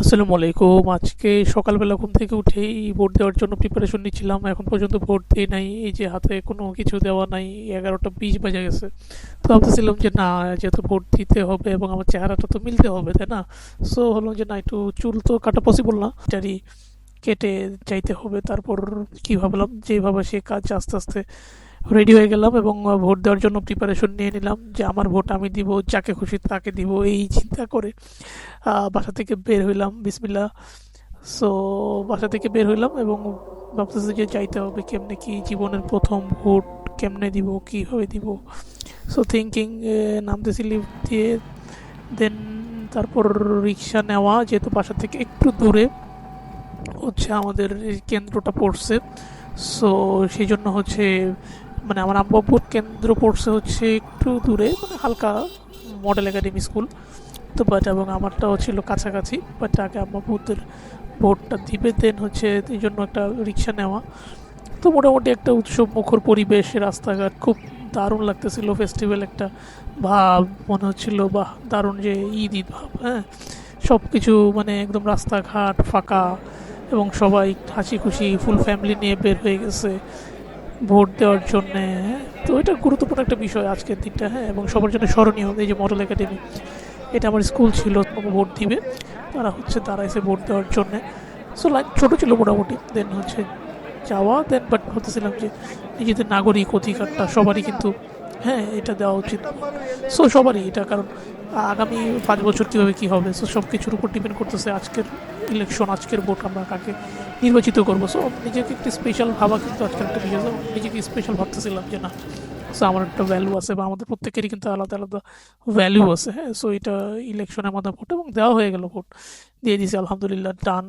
আসসালামু আলাইকুম। আজকে সকালবেলা ঘুম থেকে উঠেই ভোট দেওয়ার জন্য প্রিপারেশন নিচ্ছিলাম। এখন পর্যন্ত ভোট দিই নাই। এই যে হাতে কোনো কিছু দেওয়া নাই, 11টা 20 বাজে গেছে। তো ভাবতেছিলাম যে না, যেহেতু ভোট দিতে হবে এবং আমার চেহারাটা তো মিলতে হবে, তাই না? সো হলো যে না, একটু চুল তো কাটা পসিবল না, এটারই কেটে যাইতে হবে। তারপর কি ভাবলাম, যেভাবে সে কাজ আস্তে আস্তে রেডি হয়ে গেলাম এবং ভোট দেওয়ার জন্য প্রিপারেশন নিয়ে নিলাম যে আমার ভোট আমি দিব, যাকে খুশি তাকে দিব, এই চিন্তা করে বাসা থেকে বের হইলাম বিসমিল্লাহ। সো বাসা থেকে বের হইলাম এবং ভাবতেছি যে যাইতে হবে কেমনে, কি জীবনের প্রথম ভোট কেমনে দিব, কীভাবে দিব। সো থিঙ্কিং, নামতেছি লিফট দিয়ে। দেন তারপর রিক্সা নেওয়া, যেহেতু বাসা থেকে একটু দূরে হচ্ছে আমাদের এই কেন্দ্রটা পড়ছে। সো সেই জন্য হচ্ছে মানে আমার আব্বু আব্বুর কেন্দ্র পড়ছে হচ্ছে একটু দূরে, মানে হালকা মডেল একাডেমি স্কুল। তো বাট এবং আমারটাও ছিল কাছাকাছি, বাট আগে আম্মা বুথের ভোটটা দিবে, দেন হচ্ছে এই জন্য একটা রিক্সা নেওয়া। তো মোটামুটি একটা উৎসব মুখর পরিবেশ, রাস্তাঘাট খুব দারুণ লাগতেছিল, ফেস্টিভ্যাল একটা ভাব মনে হচ্ছিল, বা দারুণ যে ঈদ ঈদ ভাব, হ্যাঁ। সব কিছু মানে একদম রাস্তাঘাট ফাঁকা এবং সবাই হাসি খুশি ফুল ফ্যামিলি নিয়ে বের হয়ে গেছে ভোট দেওয়ার জন্যে, হ্যাঁ। তো এটা গুরুত্বপূর্ণ একটা বিষয় আজকের দিনটা, হ্যাঁ, এবং সবার জন্য স্মরণীয়। এই যে মডেল একাডেমি, এটা আমার স্কুল ছিল, ভোট দিবে, তারা হচ্ছে দাঁড়াইছে ভোট দেওয়ার জন্যে। সো লাইন ছোটো ছিল মোটামুটি, দেন হচ্ছে যাওয়া। দেন বাট ভাবতেছিলাম যে নিজেদের নাগরিক অধিকারটা সবারই কিন্তু, হ্যাঁ, এটা দেওয়া উচিত। সো সবারই এটা, কারণ আগামী 5 বছর কীভাবে কী হবে, সো সব কিছুর উপর ডিপেন্ড করতেছে আজকের ইলেকশন, আজকের ভোট আমরা কাকে নির্বাচিত করবো। সো নিজেকে একটি স্পেশাল ভাবা কিন্তু আজকের একটা বিষয়। নিজেকে স্পেশাল ভাবতেছিলাম যে না, সো আমার একটা ভ্যালু আছে, বা আমাদের প্রত্যেকেরই কিন্তু আলাদা আলাদা ভ্যালু আছে, হ্যাঁ। সো এটা ইলেকশনের মাধ্যমে ভোট এবং দেওয়া হয়ে গেল, ভোট দিয়ে দিয়েছি আলহামদুলিল্লাহ, ডান।